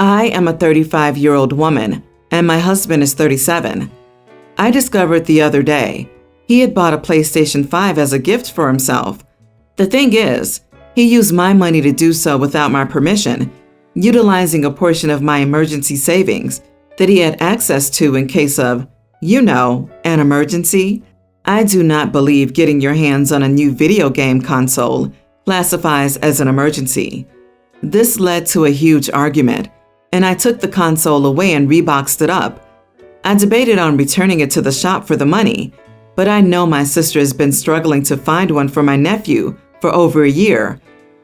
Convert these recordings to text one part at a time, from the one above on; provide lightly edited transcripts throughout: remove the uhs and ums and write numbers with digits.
I am a 35-year-old woman, and my husband is 37. I discovered the other day he had bought a PlayStation 5 as a gift for himself. The thing is, he used my money to do so without my permission, utilizing a portion of my emergency savings that he had access to in case of, an emergency. I do not believe getting your hands on a new video game console classifies as an emergency. This led to a huge argument, and I took the console away and reboxed it up. I debated on returning it to the shop for the money, but I know my sister has been struggling to find one for my nephew for over a year.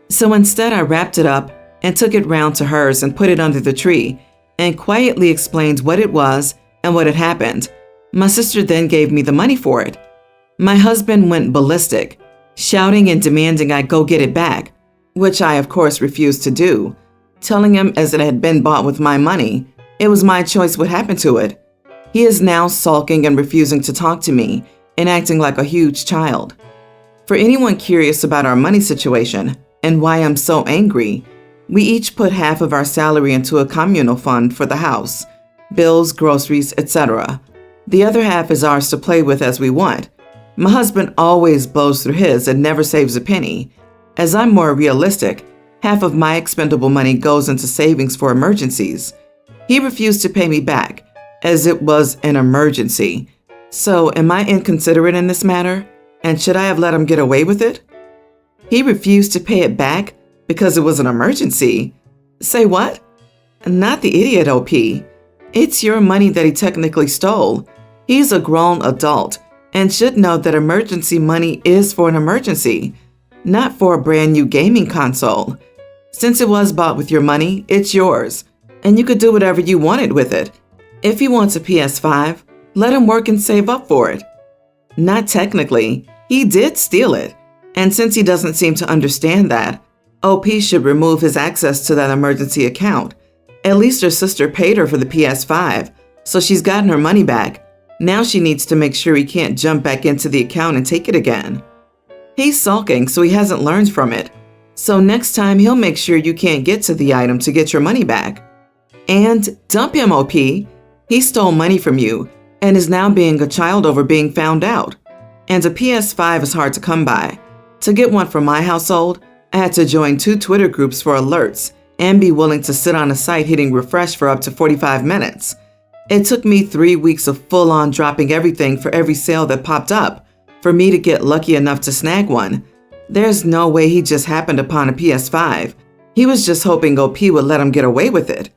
So instead, I wrapped it up and took it round to hers and put it under the tree and quietly explained what it was and what had happened. My sister then gave me the money for it. My husband went ballistic, shouting and demanding I go get it back, which I of course refused to do, telling him as it had been bought with my money, it was my choice what happened to it. He is now sulking and refusing to talk to me and acting like a huge child. For anyone curious about our money situation and why I'm so angry, we each put half of our salary into a communal fund for the house, bills, groceries, etc. The other half is ours to play with as we want. My husband always blows through his and never saves a penny. As I'm more realistic, half of my expendable money goes into savings for emergencies. He refused to pay me back, as it was an emergency. So, am I inconsiderate in this matter? And should I have let him get away with it? He refused to pay it back because it was an emergency. Say what? Not the idiot, OP. It's your money that he technically stole. He's a grown adult and should know that emergency money is for an emergency, not for a brand new gaming console. Since it was bought with your money, it's yours, and you could do whatever you wanted with it. If he wants a PS5, let him work and save up for it. Not technically, he did steal it, and since he doesn't seem to understand that, OP should remove his access to that emergency account. At least her sister paid her for the PS5, so she's gotten her money back. Now she needs to make sure he can't jump back into the account and take it again. He's sulking, so he hasn't learned from it. So next time he'll make sure you can't get to the item to get your money back. And dump him, OP. He stole money from you and is now being a child over being found out. And a PS5 is hard to come by. To get one for my household, I had to join 2 Twitter groups for alerts and be willing to sit on a site hitting refresh for up to 45 minutes. It took me 3 weeks of full-on dropping everything for every sale that popped up for me to get lucky enough to snag one. There's no way he just happened upon a PS5. He was just hoping OP would let him get away with it.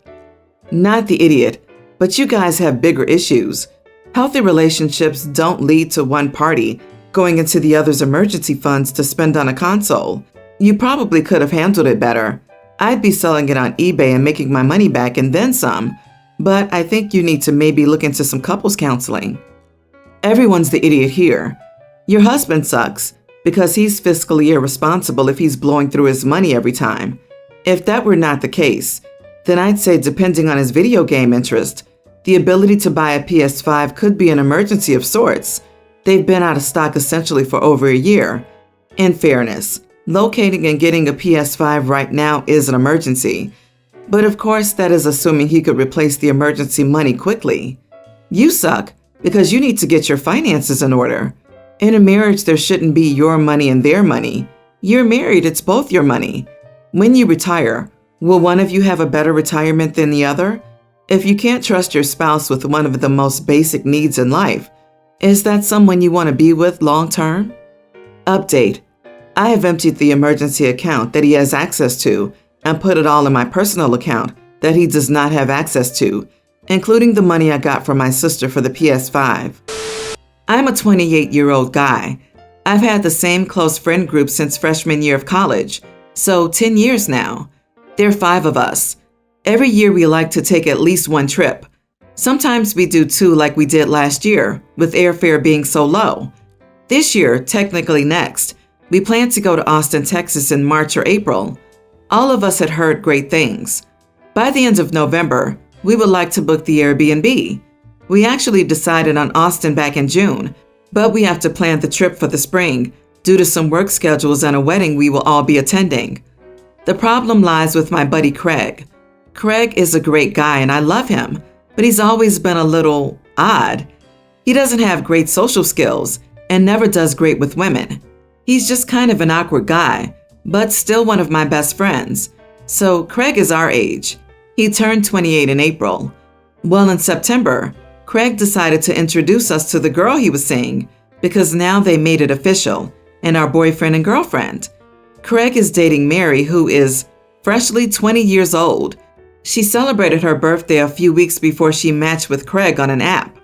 Not the idiot, but you guys have bigger issues. Healthy relationships don't lead to one party going into the other's emergency funds to spend on a console. You probably could have handled it better. I'd be selling it on eBay and making my money back and then some. But I think you need to maybe look into some couples counseling. Everyone's the idiot here. Your husband sucks because he's fiscally irresponsible if he's blowing through his money every time. If that were not the case, then I'd say depending on his video game interest, the ability to buy a PS5 could be an emergency of sorts. They've been out of stock essentially for over a year. In fairness, locating and getting a PS5 right now is an emergency. But of course, that is assuming he could replace the emergency money quickly. You suck because you need to get your finances in order. In a marriage, there shouldn't be your money and their money. You're married, it's both your money. When you retire, will one of you have a better retirement than the other? If you can't trust your spouse with one of the most basic needs in life, is that someone you want to be with long term? Update. I have emptied the emergency account that he has access to and put it all in my personal account that he does not have access to, including the money I got from my sister for the PS5. I'm a 28-year-old guy. I've had the same close friend group since freshman year of college, so 10 years now. There are 5 of us. Every year we like to take at least one trip. Sometimes we do 2 like we did last year, with airfare being so low. This year, technically next, we plan to go to Austin, Texas in March or April. All of us had heard great things. By the end of November, we would like to book the Airbnb. We actually decided on Austin back in June, but we have to plan the trip for the spring due to some work schedules and a wedding we will all be attending. The problem lies with my buddy Craig. Craig is a great guy and I love him, but he's always been a little odd. He doesn't have great social skills and never does great with women. He's just kind of an awkward guy, but still one of my best friends. So Craig is our age. He turned 28 in April. Well, in September, Craig decided to introduce us to the girl he was seeing because now they made it official and are boyfriend and girlfriend. Craig is dating Mary, who is freshly 20 years old. She celebrated her birthday a few weeks before she matched with Craig on an app.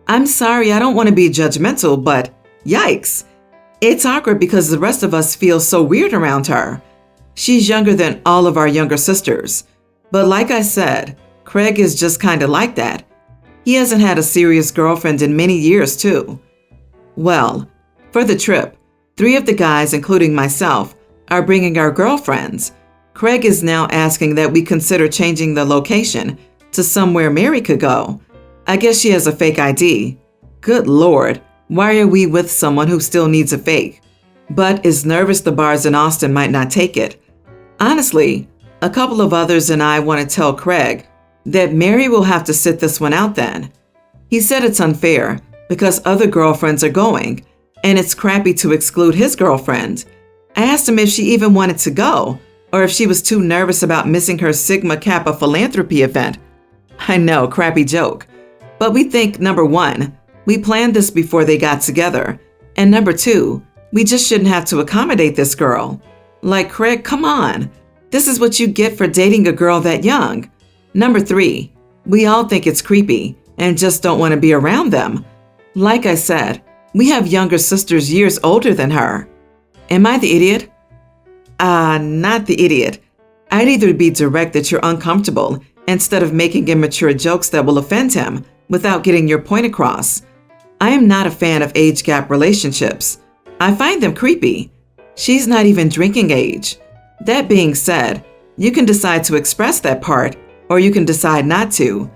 I'm sorry, I don't want to be judgmental, but yikes. It's awkward because the rest of us feel so weird around her. She's younger than all of our younger sisters. But like I said, Craig is just kind of like that. He hasn't had a serious girlfriend in many years, too. Well, for the trip, 3 of the guys, including myself, are bringing our girlfriends. Craig is now asking that we consider changing the location to somewhere Mary could go. I guess she has a fake ID. Good Lord, why are we with someone who still needs a fake? But is nervous the bars in Austin might not take it. Honestly, a couple of others and I want to tell Craig that Mary will have to sit this one out then. He said it's unfair because other girlfriends are going, and it's crappy to exclude his girlfriend. I asked him if she even wanted to go, or if she was too nervous about missing her Sigma Kappa philanthropy event. I know, crappy joke. But we think, number 1, we planned this before they got together, and number 2, we just shouldn't have to accommodate this girl. Like, Craig, come on. This is what you get for dating a girl that young. Number 3, we all think it's creepy and just don't want to be around them. Like I said, we have younger sisters years older than her. Am I the idiot? Not the idiot. I'd either be direct that you're uncomfortable instead of making immature jokes that will offend him without getting your point across. I am not a fan of age gap relationships. I find them creepy. She's not even drinking age. That being said, you can decide to express that part, or you can decide not to.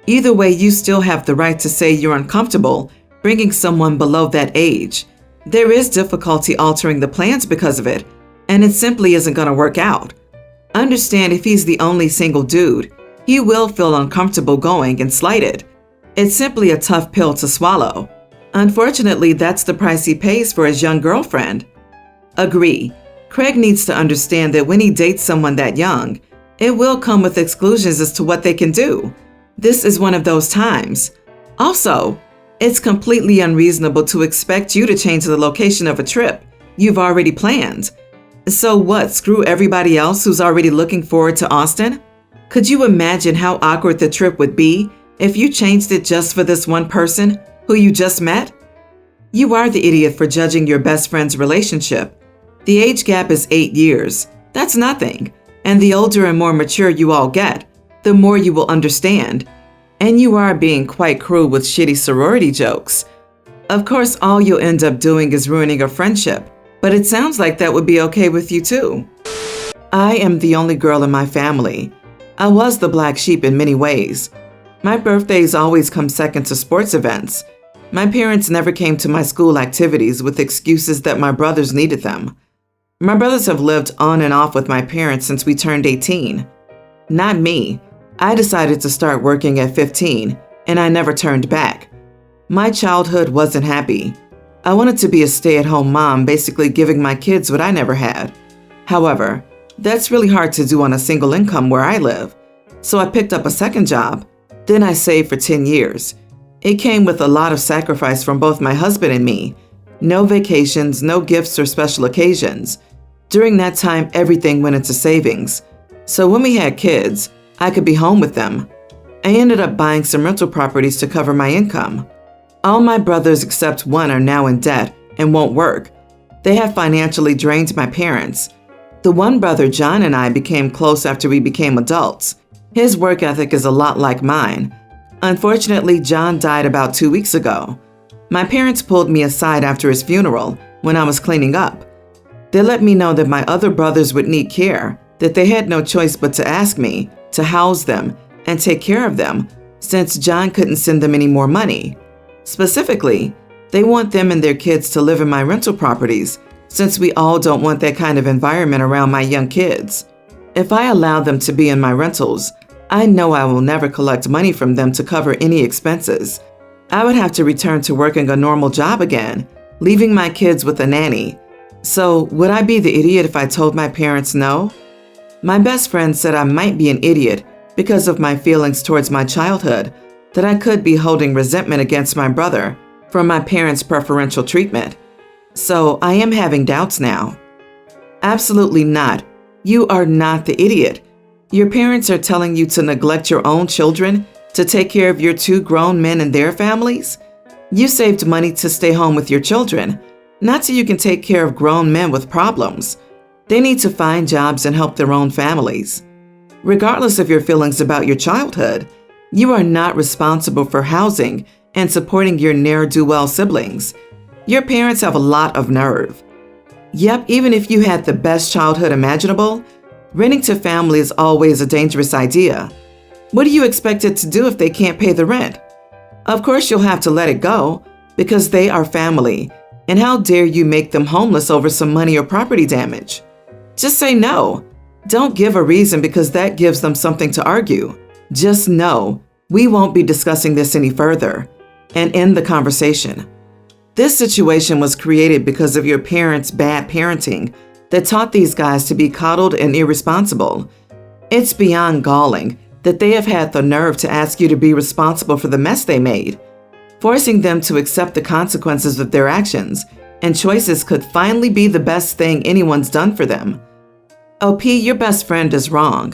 Either way, you still have the right to say you're uncomfortable bringing someone below that age. There is difficulty altering the plans because of it, and it simply isn't going to work out. Understand, if he's the only single dude, he will feel uncomfortable going and slighted. It's simply a tough pill to swallow. Unfortunately, that's the price he pays for his young girlfriend. Agree. Craig needs to understand that when he dates someone that young, it will come with exclusions as to what they can do. This is one of those times. Also, it's completely unreasonable to expect you to change the location of a trip you've already planned. So what, screw everybody else who's already looking forward to Austin? Could you imagine how awkward the trip would be if you changed it just for this one person who you just met? You are the idiot for judging your best friend's relationship. The age gap is 8 years. That's nothing. And the older and more mature you all get, the more you will understand. And you are being quite cruel with shitty sorority jokes. Of course, all you'll end up doing is ruining a friendship, but it sounds like that would be okay with you too. I am the only girl in my family. I was the black sheep in many ways. My birthdays always come second to sports events. My parents never came to my school activities with excuses that my brothers needed them. My brothers have lived on and off with my parents since we turned 18. Not me. I decided to start working at 15, and I never turned back. My childhood wasn't happy. I wanted to be a stay-at-home mom, basically giving my kids what I never had. However, that's really hard to do on a single income where I live. So I picked up a second job. Then I saved for 10 years. It came with a lot of sacrifice from both my husband and me. No vacations, no gifts or special occasions. During that time, everything went into savings. So when we had kids, I could be home with them. I ended up buying some rental properties to cover my income. All my brothers except one are now in debt and won't work. They have financially drained my parents. The one brother, John, and I became close after we became adults. His work ethic is a lot like mine. Unfortunately, John died about 2 weeks ago. My parents pulled me aside after his funeral when I was cleaning up. They let me know that my other brothers would need care, that they had no choice but to ask me to house them and take care of them since John couldn't send them any more money. Specifically, they want them and their kids to live in my rental properties since we all don't want that kind of environment around my young kids. If I allow them to be in my rentals, I know I will never collect money from them to cover any expenses. I would have to return to working a normal job again, leaving my kids with a nanny. So, would I be the idiot if I told my parents no? My best friend said I might be an idiot because of my feelings towards my childhood, that I could be holding resentment against my brother for my parents' preferential treatment. So, I am having doubts now. Absolutely not. You are not the idiot. Your parents are telling you to neglect your own children to take care of your two grown men and their families? You saved money to stay home with your children, not so you can take care of grown men with problems. They need to find jobs and help their own families. Regardless of your feelings about your childhood, you are not responsible for housing and supporting your ne'er-do-well siblings. Your parents have a lot of nerve. Yep, even if you had the best childhood imaginable, renting to family is always a dangerous idea. What do you expect it to do if they can't pay the rent? Of course you'll have to let it go, because they are family, and how dare you make them homeless over some money or property damage? Just say no. Don't give a reason, because that gives them something to argue. Just no, we won't be discussing this any further, and end the conversation. This situation was created because of your parents' bad parenting that taught these guys to be coddled and irresponsible. It's beyond galling that they have had the nerve to ask you to be responsible for the mess they made. Forcing them to accept the consequences of their actions and choices could finally be the best thing anyone's done for them. OP, your best friend is wrong.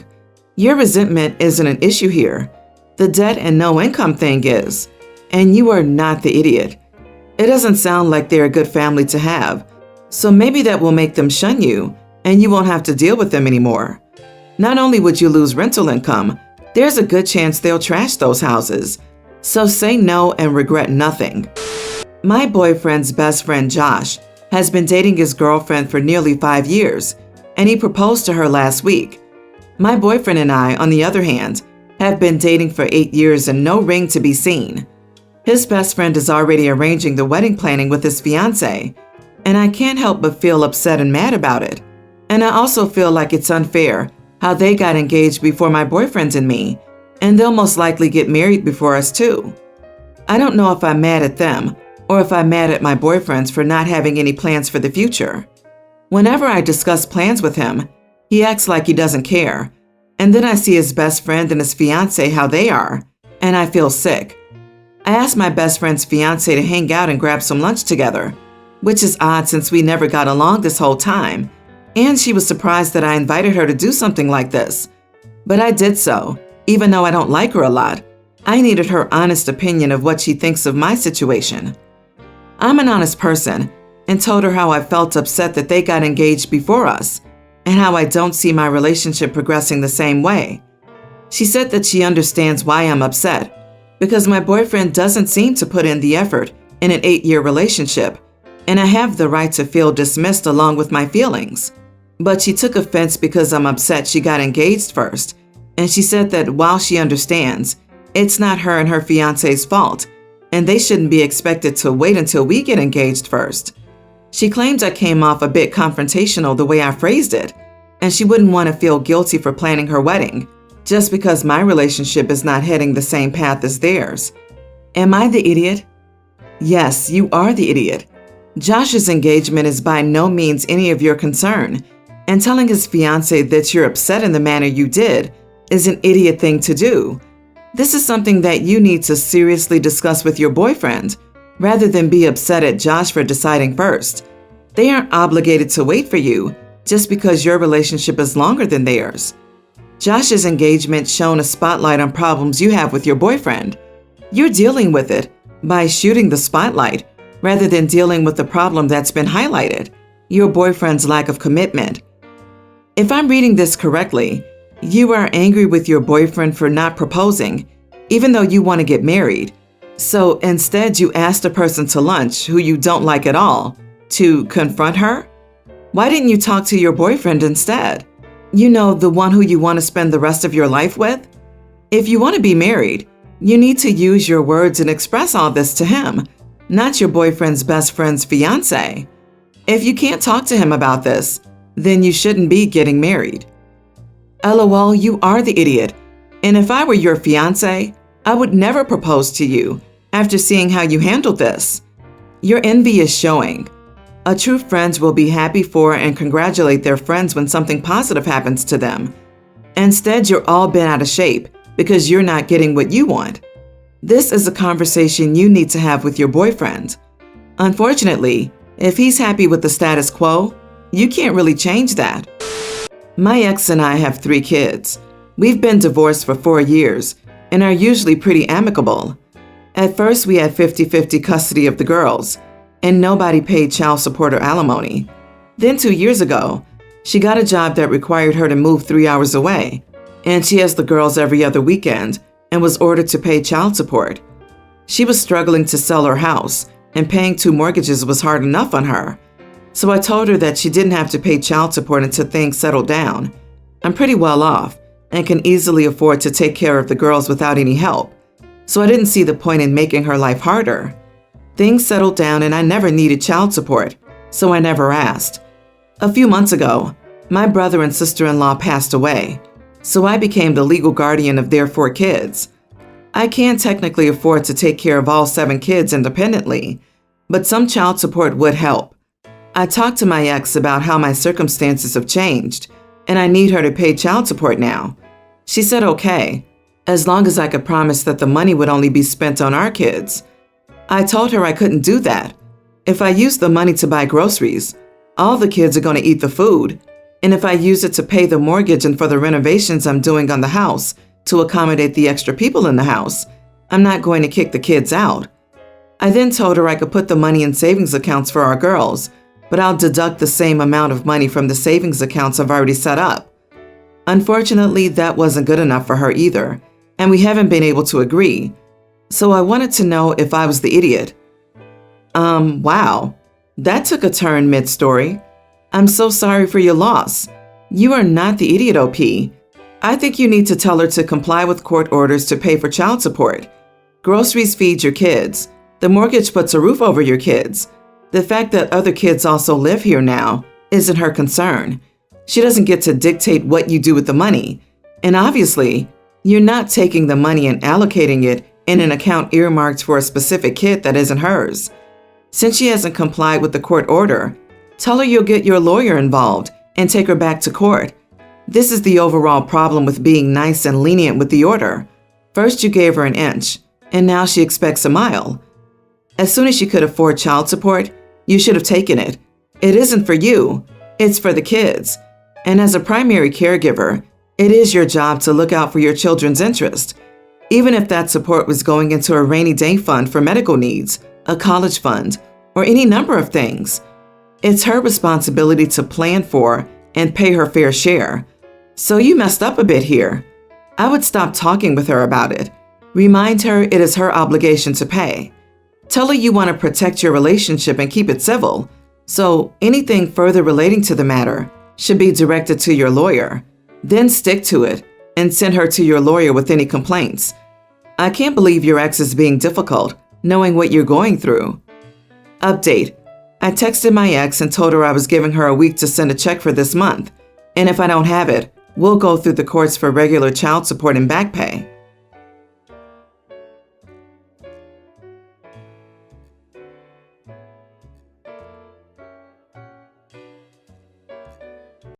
Your resentment isn't an issue here. The debt and no income thing is. And you are not the idiot. It doesn't sound like they're a good family to have, so maybe that will make them shun you and you won't have to deal with them anymore. Not only would you lose rental income, there's a good chance they'll trash those houses. So say no and regret nothing. My boyfriend's best friend Josh has been dating his girlfriend for nearly 5 years, and he proposed to her last week. My boyfriend and I, on the other hand, have been dating for 8 years and no ring to be seen. His best friend is already arranging the wedding planning with his fiancé, and I can't help but feel upset and mad about it. And I also feel like it's unfair how they got engaged before my boyfriend and me, and they'll most likely get married before us too. I don't know if I'm mad at them or if I'm mad at my boyfriends for not having any plans for the future. Whenever I discuss plans with him, he acts like he doesn't care, and then I see his best friend and his fiancé how they are, and I feel sick. I asked my best friend's fiancé to hang out and grab some lunch together, which is odd since we never got along this whole time, and she was surprised that I invited her to do something like this. But I did so, even though I don't like her a lot. I needed her honest opinion of what she thinks of my situation. I'm an honest person and told her how I felt upset that they got engaged before us and how I don't see my relationship progressing the same way. She said that she understands why I'm upset, because my boyfriend doesn't seem to put in the effort in an 8-year relationship, and I have the right to feel dismissed along with my feelings. But she took offense because I'm upset she got engaged first, and she said that while she understands, it's not her and her fiancé's fault, and they shouldn't be expected to wait until we get engaged first. She claims I came off a bit confrontational the way I phrased it, and she wouldn't want to feel guilty for planning her wedding, just because my relationship is not heading the same path as theirs. Am I the idiot? Yes, you are the idiot. Josh's engagement is by no means any of your concern, and telling his fiancé that you're upset in the manner you did is an idiot thing to do. This is something that you need to seriously discuss with your boyfriend, rather than be upset at Josh for deciding first. They aren't obligated to wait for you just because your relationship is longer than theirs. Josh's engagement shone a spotlight on problems you have with your boyfriend. You're dealing with it by shooting the spotlight rather than dealing with the problem that's been highlighted, your boyfriend's lack of commitment. If I'm reading this correctly, you are angry with your boyfriend for not proposing, even though you want to get married. So instead you asked a person to lunch who you don't like at all to confront her? Why didn't you talk to your boyfriend instead? You know, the one who you want to spend the rest of your life with? If you want to be married, you need to use your words and express all this to him, not your boyfriend's best friend's fiancé. If you can't talk to him about this, then you shouldn't be getting married. LOL, you are the idiot. And if I were your fiance, I would never propose to you after seeing how you handled this. Your envy is showing. A true friend will be happy for and congratulate their friends when something positive happens to them. Instead, you're all bent out of shape because you're not getting what you want. This is a conversation you need to have with your boyfriend. Unfortunately, if he's happy with the status quo, you can't really change that. My ex and I have 3 kids. We've been divorced for 4 years and are usually pretty amicable. At first, we had 50-50 custody of the girls, and nobody paid child support or alimony. Then 2 years ago, she got a job that required her to move 3 hours away, and she has the girls every other weekend and was ordered to pay child support. She was struggling to sell her house, and paying 2 mortgages was hard enough on her. So I told her that she didn't have to pay child support until things settled down. I'm pretty well off and can easily afford to take care of the girls without any help, so I didn't see the point in making her life harder. Things settled down and I never needed child support, so I never asked. A few months ago, my brother and sister-in-law passed away, so I became the legal guardian of their 4 kids. I can't technically afford to take care of all 7 kids independently, but some child support would help. I talked to my ex about how my circumstances have changed, and I need her to pay child support now. She said okay, as long as I could promise that the money would only be spent on our kids. I told her I couldn't do that. If I use the money to buy groceries, all the kids are going to eat the food, and if I use it to pay the mortgage and for the renovations I'm doing on the house to accommodate the extra people in the house, I'm not going to kick the kids out. I then told her I could put the money in savings accounts for our girls, but I'll deduct the same amount of money from the savings accounts I've already set up. Unfortunately, that wasn't good enough for her either, and we haven't been able to agree. So I wanted to know if I was the idiot. Wow. That took a turn mid-story. I'm so sorry for your loss. You are not the idiot, OP. I think you need to tell her to comply with court orders to pay for child support. Groceries feed your kids. The mortgage puts a roof over your kids. The fact that other kids also live here now isn't her concern. She doesn't get to dictate what you do with the money. And obviously, you're not taking the money and allocating it in an account earmarked for a specific kid that isn't hers. Since she hasn't complied with the court order, tell her you'll get your lawyer involved and take her back to court. This is the overall problem with being nice and lenient with the order. First you gave her an inch, and now she expects a mile. As soon as she could afford child support, you should have taken it. It isn't for you, it's for the kids. And as a primary caregiver, it is your job to look out for your children's interest. Even if that support was going into a rainy day fund for medical needs, a college fund, or any number of things, it's her responsibility to plan for and pay her fair share. So you messed up a bit here. I would stop talking with her about it. Remind her it is her obligation to pay. Tell her you want to protect your relationship and keep it civil, so anything further relating to the matter should be directed to your lawyer. Then stick to it and send her to your lawyer with any complaints. I can't believe your ex is being difficult, knowing what you're going through. Update. I texted my ex and told her I was giving her a week to send a check for this month, and if I don't have it, we'll go through the courts for regular child support and back pay.